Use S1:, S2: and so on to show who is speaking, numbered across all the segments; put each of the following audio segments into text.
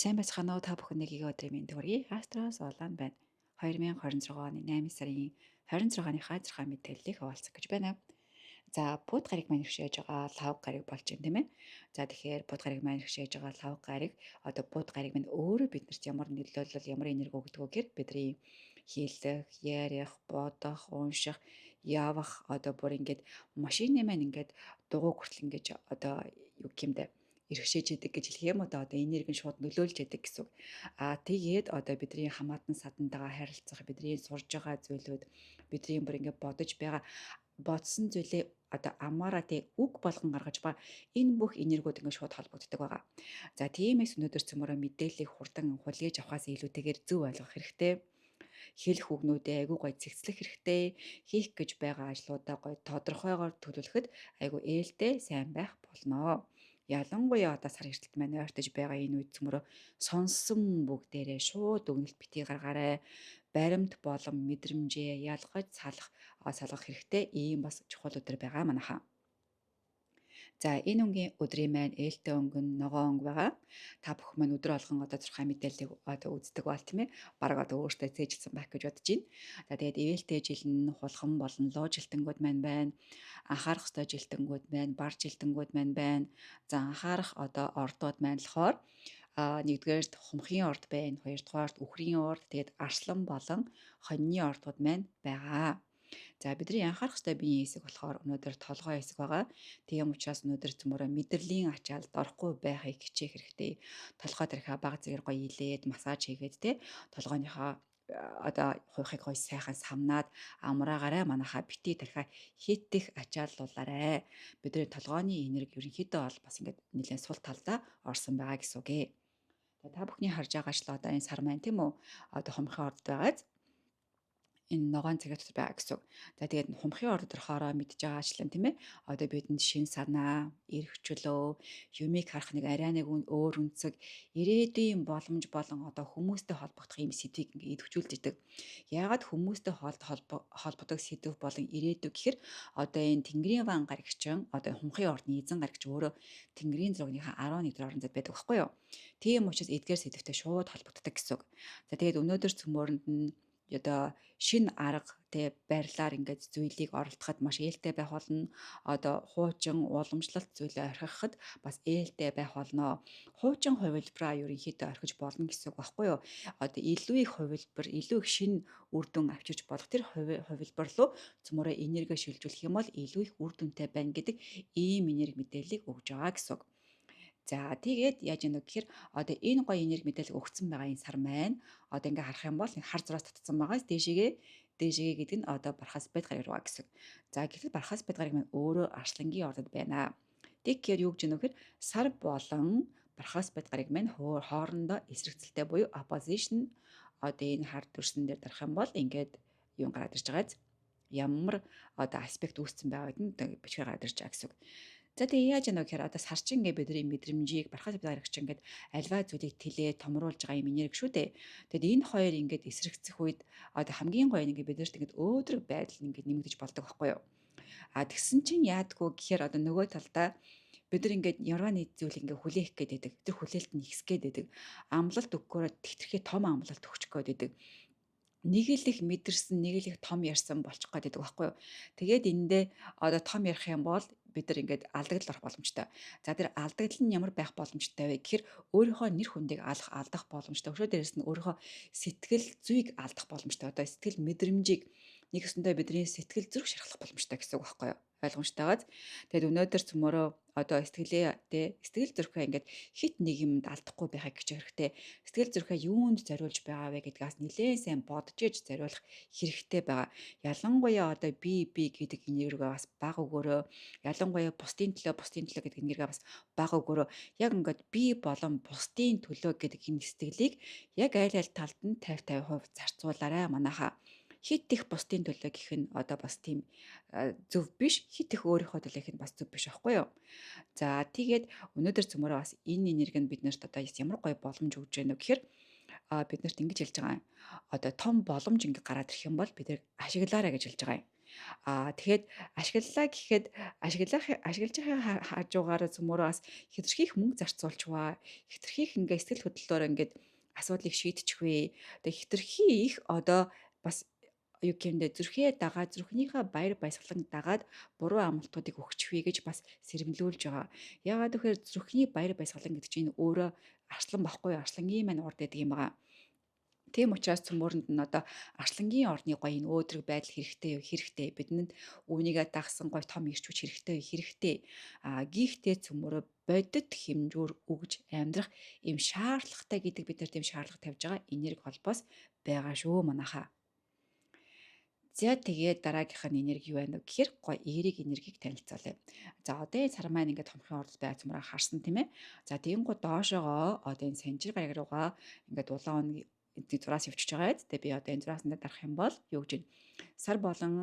S1: Сайн байцгаана уу та бүхэн нэг өдрийн мэнд хүргэе. Астроос Улаан байна. 2026 оны 8 сарын 26-ны 6 мэдээллийг хуваалцах гэж байна. За, бут гариг маань иршээж байгаа лав гариг болж байна тийм ээ. За тэгэхээр бут гариг маань иршээж байгаа лав гариг одоо бут гариг маань өөрөө биднэрт ямар нөлөөлөл ямар энерги өгдөг вэ гэхээр бидний хийлэх, ярих, бодох, унших, явах одоо бүр ингээд машины маань ингээд дугуй хүртэл ингээд одоо юу гэмдэ иргэшээж идэг гэж хэлэх юм одоо энерги нь шууд нөлөөлж идэг гэсэн үг. Тэгээд одоо бидний хамаатан садантайгаа харилцах, бидний сурж байгаа зүйлүүд, бидний бүр ингээд бодож байгаа бодсон зүйлээ одоо амаараа тэг үг болгон гаргаж байгаа энэ бүх энергиуд ингээд шууд холбогддог байгаа. За тиймээс өнөөдөр цөмөрөө мэдээллийг хурдан хүлээж авахаас илүүтэйгээр зөв ойлгох хэрэгтэй. Хэлэх үгнүүдээ айгүй гоё цэгцлэх хэрэгтэй. Хийх гэж байгаа ажлуудаа гоё тодорхойгоор төлөвлөхөд айгүй ээлтэй сайн байх болно. Ялангуяа одоо сар эртэлт маань ойртож байгаа энэ үед цөмөрөө сонсон бүгдээрээ шууд өгнөлт битгий гаргаарай. Баримт болон мэдрэмжээ ялгаж салгах хэрэгтэй. Ийм бас чухал өдөр байгаа манайхаа. За энэ өдрийн маань ээлтэй өнгө нь ногоон өнгө байгаа. Та бүхэн маань өдөр болгон одоо зурхай мэдээллийг одоо үздэг бол тийм ээ. Бараг одоо өөртөө цээжилсэн байх гэж бодож байна. За тэгээд ээлтэй жил нь хулхан болон луу жилтэнгүүд маань байна. Анхаарах ёстой жилтэнгүүд маань, бар жилтэнгүүд маань байна. За анхаарах одоо ордууд маань болохоор нэгдүгээрт хумхийн орд байна, хоёрдугаарт үхрийн орд, тэгээд арслан болон хоньны ордууд маань байгаа. За бидний анхаарах ёстой биеийн хэсэг болохоор өнөөдөр толгой хэсэг байгаа. Тийм учраас өнөөдөр цөмөрөө мэдрэлийн ачаалд орохгүй байхыг хичээх хэрэгтэй. Толгой тарихаа баг зэрэг гоё илээд массаж хийгээд те толгойнхоо одоо хуйхыг гоё сайхан самнаад амраагаарай манайхаа бити тарихаа хитэх ачааллуулаарай. Бидний толгойн энерги ерөнхийдөө бол бас ингээд нэлээд сул талдаа орсон байгаа гэсэн үг ээ. Та бүхний харж байгаач л одоо энэ сар маань тийм үү одоо хумхын орд байгааз энэ ногоон цагт дотор байгаа гэсэн үг. За тэгээд хумхын орд орохороо мэдж байгаачлан тийм ээ. Одоо бидэнд шин санаа, эрх чөлөө, юмыг харах нэг арай нэг өөр үнцэг, ирээдүйн боломж болон одоо хүмүүстэй холбогдох юм сэдвийг ингээд идэвхжүүлж идэг. Яагаад хүмүүстэй холбогдох сэдв болон ирээдүй гэхээр одоо энэ Тэнгэрийн ван гарагчин одоо хумхын ордны эзэн гарагч өөрөө Тэнгэрийн зургийнхаа 11 дэх орон зайд байдаг байхгүй юу? Тийм учраас эдгээр сэдвтэй шууд холбогддог гэсэн үг. За тэгээд өнөөдөр цөмөөрөнд нь одоо шин арга тэ байрлаар ингээд зүйлийг оролдоход маш ээлтэй байх болно. Одоо хуучин уламжлалт зүйлээ орхиход бас ээлтэй байх болно. Хуучин хувилбараа ерөнхийдөө орхиж болно гэсэн үг байхгүй юу? Одоо илүү их хувилбар, илүү их шин үр дүн авчирч болох тэр хувилбар руу цөмөрөө энерги шилжүүлэх юм бол илүү их үр дүнтэй байна гэдэг ийм энерги мэдээллийг өгж байгаа гэсэн үг. За тэгээд яаж яах вэ гэхээр одоо энэ гоё энерги мэдээлэл өгсөн байгаа энэ сар маань одоо ингээ харах юм бол нэг хар зураас татсан байгаас дээшээгээ гэдэг нь одоо Бархаас бэд гариг руу гэсэн. За гэтэл Бархаас бэд гариг маань өөрөө Арслангийн ордод байна. Тэгэхээр юу гэж нөхөр сар болон Бархаас бэд гариг маань хоорондоо эсрэгцэлтэй буюу opposition одоо энэ хар дүрсэн дээр дарах юм бол ингээд юм гараад ирж байгаа. Ямар одоо аспект үүссэн байгааг нь бичгээр гараад ирж байгаа гэсэн үг. За тэгээ яаж яана гэхээр одоо сарчин ингээ бидний мэдрэмжийг Бархаас бэд гарагч ингээд альва зүйлийг тэлээ томруулж байгаа юм энерги шүү дээ. Тэгэд энэ хоёр ингээд эсрэгцэх үед одоо хамгийн гоё нь ингээд биднэрт ингээд өөдрөг байдал ингээд нэмэгдэж болдог байхгүй юу? Тэгсэн чинь яадгүй гэхээр одоо нөгөө талдаа бид нар ингээд ямар нэг зүйл ингээ хүлээх гээд байдаг. Тэр хүлээлт нь ихсэх гээд байдаг. Амлалт өгөхөөр тэгтэрхий том амлалт өгчих гээд байдаг. Нэг л их мэдэрсэн, нэг л их том ярьсан болчих гээд байдаг байхгүй юу? Тэгээд эндээ одоо том ярих юм бол бид нар ингээд алдагдал орох боломжтой. За тэр алдагдал нь ямар байх боломжтой вэ гэхээр өөрийнхөө нэр хүндийг алдах боломжтой. Өшөө дээрэс нь өөрийнхөө сэтгэл зүйг алдах боломжтой. Одоо сэтгэл мэдрэмжийг нэг өсөндөө бидний сэтгэл зүрх шархлах боломжтой гэсэн үг байхгүй юу? Ойлгомжтойгоо. Тэгэд өнөөдөр цөмөрөө одоо сэтгэл зүрхээ ингээд хит нэг юмд алдахгүй байхыг хичээх хэрэгтэй. Сэтгэл зүрхээ юунд зориулж байгаа вэ гэдгээс нэлээд сайн бодож иж зориулах хэрэгтэй байгаа. Ялангуяа одоо би гэдэг энергигээ бас бага өгөөрөө, ялангуяа бусдын төлөө гэдэг энергигээ бас бага өгөөрөө яг ингээд би болон бусдын төлөө гэдэг энэ сэтгэлийг яг аль талд нь 50% зарцуулаарай манайхаа. Хит их бусдын төлөө гэх нь одоо бас тийм зөв биш, хит их өөрийнхөө төлөөх нь бас зөв биш аахгүй юу? За тэгээд өнөөдөр цөмөрөө бас энэ энерги нь биднэрт одоо ямар гоё боломж өгж байна вэ гэхээр биднэрт ингэж хэлж байгаа юм. Одоо том боломж ингэ гараад ирэх юм бол бид ашиглаарай гэж хэлж байгаа юм. Тэгэхээр ашиглаж байгаа хажуугаар цөмөрөө бас хэтэрхий их мөнгө зарцуулчихваа. Хэтэрхий их ингээ сэтгэл хөдлөлөөр ингээд асуудлыг шийдчихвээ. Тэгээ хэтэрхий их одоо бас юу гэмдэ зүрхээ дагаад зүрхнийхээ баяр баясгалан дагаад буруу амлалтуудыг өгчихвээ гэж бас сэрэмлүүлж байгаа. Яагаад гэхээр зүрхний баяр баясгалан гэдэг чинь өөрөө арслан баггүй арслангийн маань урд гэдэг юм байгаа. Тийм учраас цөмөөрөнд нь одоо арслангийн орны гоё энэ өөдрөг байдал хэрэгтэй бидэнд үүнийгээ дагсан гоё том ирч хүч хэрэгтэй гихтээ цөмөрөө бодит хэмжүүр өгж амьдрах юм шаардлагатай гэдэг бид нар тийм шаардлага тавьж байгаа энерги холбоос байгаа шүү манайхаа. За тэгээд дараагийнх нь энерги юу байна вэ гэхээр гоё эерэг энергийг танилцуулъя. За одоо энэ сар маань ингээд томхын ордод байгаа цөмрөө харсан тийм ээ. За тэгэнгუთ доошоогоо одоо энэ санжир гараг руугаа ингээд улаан зураас явчихж байгаа. Тэгээ би одоо энэ зураас нь дарах юм бол юу гэж вэ? Сар болон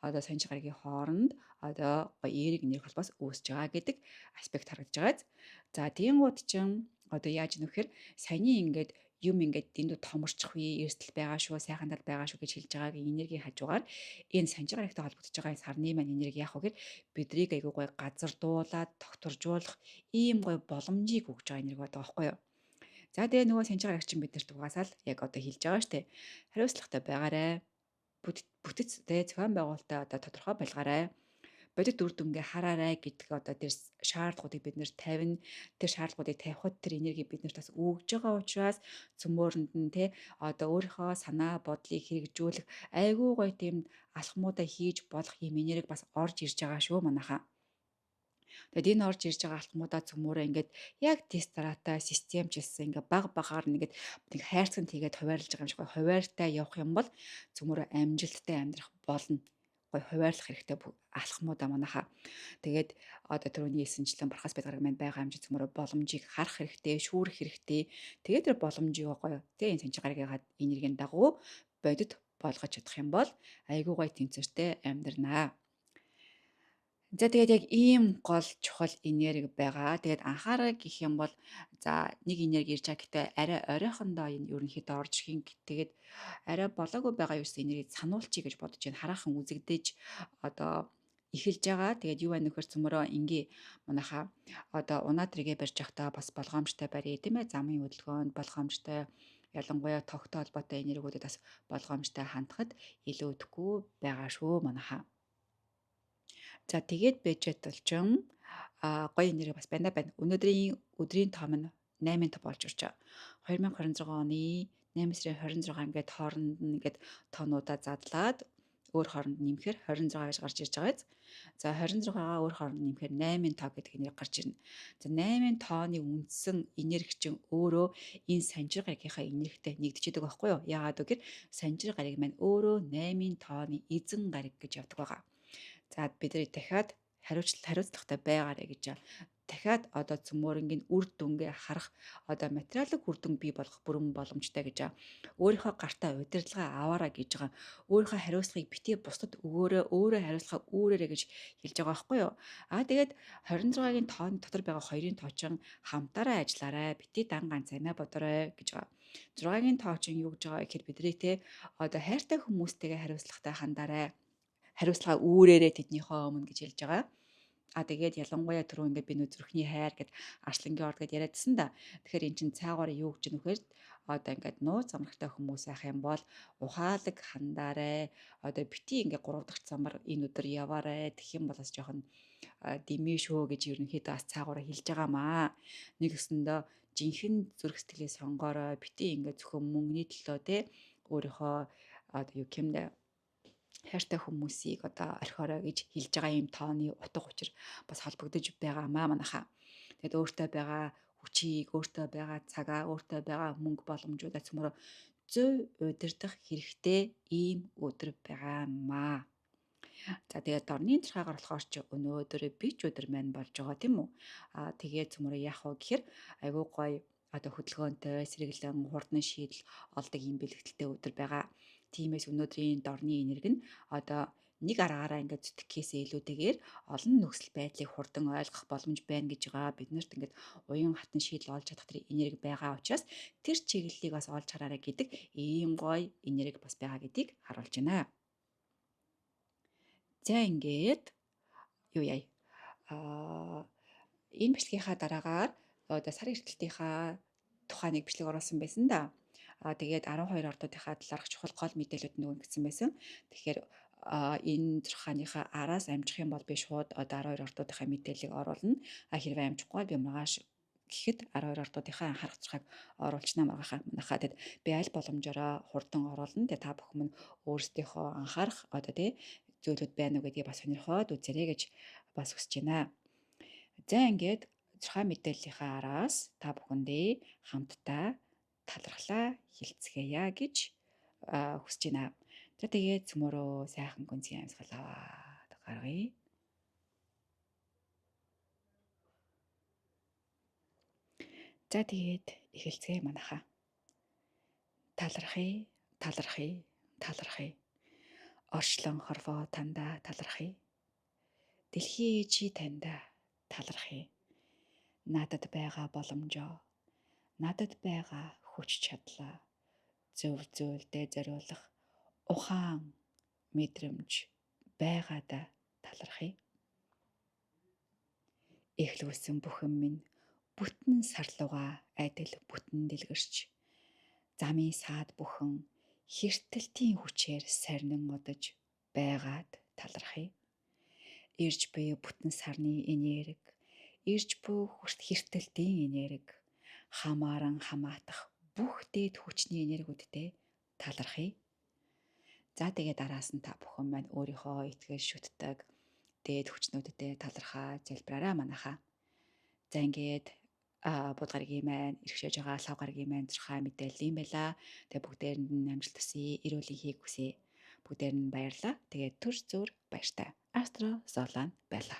S1: одоо санжир гарагийн хооронд одоо гоё эерэг энерги холбоос үүсэж байгаа гэдэг аспект харагдаж байгаа. За тэгэнгუთ чинь одоо яаж нөхөр саяны ингээд юм ингээд дэндүү томорчих үе эрсдэл байгаа шүү, сайхан тал байгаа шүү гэж хэлж байгаагийн энергийн хажуугаар энэ санжир гарагтай холбогдож байгаа сарны маань энерги яах вэ гэхээр бидрийг айгүй гой газардуулаад тогтворжуулах ийм гой боломжийг өгж байгаа энерги байдаг байхгүй юу? За тэгээ нөгөө санжир гарагч чинь биднэрт угаасаа л яг одоо хэлж байгаа штэ. Хариуцлагатай байгаарэ. Бүтэц тэ зохион байгуулалтаа одоо тодорхой байлгаарай. Бодит үр дүнгээ хараарай гэдэг одоо тэр шаардлагуудыг бид нэр тавина. Тэр шаардлагуудыг тавихад тэр энерги биднэрт бас өгж байгаа учраас цөмөөрөнд нь те одоо өөрийнхөө санаа бодлыг хэрэгжүүлэх айгүй гоё тийм алхмуудаа хийж болох юм энерги бас орж ирж байгаа шүү манайхаа. Тэгэд энэ орж ирж байгаа алхмуудаа цөмөөрөө ингээд яг тест дараатай системчилсан ингээд баг багаар нэг хайрцагт хийгээд хуваарлаж байгаа юм шиг хуваартай явах юм бол цөмөөрөө амжилттай амьдрах болно. Гой хуваарлах хэрэгтэй алхмуудаа манайхаа. Тэгээд одоо түрүүний хэлсэнчлэн бархаас байд гараг маань байгаа амжилт цөмөрөө боломжийг харах хэрэгтэй, шүүрэх хэрэгтэй. Тэгээд тэр боломжийг гоё тэ энэ санчиг гарагийн энергийн дагуу бодит болгож чадах юм бол айгүй гоё тэнцвэртэй амьдрнаа. За тэгээд яг ийм гол чухал энерги байгаа. Тэгээд анхаарал гэх юм бол за нэг энерги ирж байгаа гэдэг арай оройхондоо энэ ерөнхийдөө орж ихийн тэгээд арай болоогүй байгаа юус энергийг сануулчих гэж бодож байна. Хараахан үзэгдэж одоо эхэлж байгаа. Тэгээд юу байна нөхөр цөмөрөө ингээ манайхаа одоо унаад тэргээ барьж явахдаа бас болгоомжтой барья тийм ээ. Замын хөдөлгөөнд болгоомжтой ялангуяа тогтоо холбоотой энергиүүдэд бас болгоомжтой хандахад илүү өдөхгүй байгаа шүү манайхаа. За тэгээд бюджет болчин гоё энерги бас байна. Өдрийн том нь 8 тоо болж ирж байгаа. 2026 оны 8 сарын 26 ингээд хооронд нь ингээд тоонуудаа задлаад өөр хооронд нэмэхээр 26 гэж гарч ирж байгаа. За 26-гаа өөр хооронд нэмэхээр 8 тоо гэдэг энерги гарч ирнэ. За 8 тооны үндсэн энерги чинь өөрөө энэ санжир гарагийнхаа энергитэй нэгдэждэг байхгүй юу? Яагаад вэ гэхээр санжир гараг маань өөрөө 8 тооны эзэн гараг гэж явдаг байгаа. За бид нар дахиад хариуцлагатай байгаарэ гэж дахиад одоо цөмөөрөнгийн үр дүнгээ харах одоо материалын үр дүн бий болгох бүрэн боломжтой гэж өөрийнхөө гартаа удирдлага аваараа гэж байгаа. Өөрийнхөө хариуцлагыг битгий бусдад өгөөрэй, өөрөө хариуцлага үүрээрэй гэж хэлж байгаа байхгүй юу? Тэгээд 26-гийн тооны дотор байгаа хоёрын тоочин хамтаараа ажиллаарай, битгий дан ганц амиа бодорой гэж байгаа. 6-гийн тоочин юу гэж байгаа гэхээр бидний те одоо хайртай хүмүүстэйгээ хариуцлагатай хандаарай. Хариуцлага үүрээрээ тэднийхөө өмнө гэж хэлж байгаа. Тэгээд ялангуяа түрүү ингээд би нөө зүрхний хайр гэд арслангийн орд гэд яриадсан да. Тэгэхээр эн чинь цаагаараа юу гэж нөхөр одоо ингээд нууц амрагтай хүмүүс ах юм бол ухаалаг хандаарай. Одоо бити ингээд 3 дахь замаар энэ өдөр яваарай. Тэгэх юм бол бас жоохон дэмий шүү гэж ерөнхийдөө бас цаагаараа хэлж байгаамаа. Нэг өсөндөө жинхэнэ зүрх сэтгэлээ сонгоорой. Бити ингээд зөвхөн мөнгөний төлөө те өөрийнхөө одоо юу гэмдэ хайртай хүмүүсийг одоо орхиорой гэж хэлж байгаа юм тооны утга учир бас холбогдож байгаамаа манайхаа. Тэгэд өөртөө байгаа хүчийг, өөртөө байгаа цагаа, өөртөө байгаа мөнгө боломжуудаа цөмөрөө зөв удирдах хэрэгтэй ийм өдөр байгаамаа. За тэгээд дорны царгаагаар болохоор ч өнөөдөр бич өдөр маань болж байгаа тийм үү? Тэгээд цөмөрөө яах вэ гэхээр айгүй гоё одоо хөдөлгөөнтэй, сэргэлэн, хурдан шийдэл олдог юм бэлэгдэлтэй өдөр байгаа. Тиймээс өнөөдрийн дорны энерги нь одоо нэг аргаараа ингээд зүтгэхээс илүүтэйгээр олон нөхцөл байдлыг хурдан ойлгох боломж байна гэж байгаа. Биднэрт ингээд уян хатан шийдэл олж чадах тэр энерги байгаа учраас тэр чиглэлийг бас олж хараарай гэдэг ийм гоё энерги бас байгаа гэдгийг харуулж байна. За ингээд юу яа. Аа энэ бичлэгийнхаа дараагаар одоо сарын эртэлтийнхаа тухай нэг бичлэг оруулсан байсан да. Тэгээд 12 ордуудынхаа талаарх чухал гол мэдээлүүд нөгөө гэсэн байсан. Тэгэхээр энэ 6-ныхаа араас амжих юм бол би шууд одоо 12 ордуудынхаа мэдээллийг оруулна. Хэрвээ амжихгүй бол би маргааш гэхэд 12 ордуудынхаа анхаарах зурхаг оруулчихна манайхаа. Тэгэд би аль боломжоор хурдан оруулна. Тэгээ та бүхэн мань өөрсдийнхөө анхаарах одоо тий зүйлүүд байна уу гэдгийг бас сонирхоод үзээрэй гэж бас хүсэж байна. За ингээд 6 мэдээллийнхаа араас та бүхэндээ хамтдаа талархлаа хилцгээе гэж хүсэж байна. За тэгээд цөмөрөө сайхан гүнзгий амьсгал аваад гаргая. За тэгээд эхэлцгээе манайхаа. Талархъя, талархъя, талархъя. Орчлон хорвоо тандаа талархъя. Дэлхий ээжи таньда талархъя. Надад байгаа боломжоо, надад байгаа хүч чадлаа зөв зөвлөдөө зориулах ухаан мэдрэмж байгаадаа талархъя. Эхлүүлсэн бүхэн минь бүтэн сарлууга адил бүтэн дэлгэрч замын саад бүхэн хэртэлтийн хүчээр сарнин удаж байгаад талархъя. Ирж буй бүтэн сарны энерги, ирж буй хэртэлтийн энерги, хамааран хамаатах бүх дээд хүчний энергиудтэй талархъя. За тэгээд араас нь та бүхэн маань өөрийнхөө итгэл шүтдэг дээд хүчнүүдэд талархаа залбираарай манайхаа. За ингээд бод гарагийн маань иргэшээж байгаа лав гарагийн маань 6 мэдээлэл юм байла. Тэгээ бүгдээрэнд нь амжилт хүсье, эрүүл энхийг хүсье. Бүгдээр нь баярлалаа. Тэгээд төр зөөр баяртай. Астро Золан байла.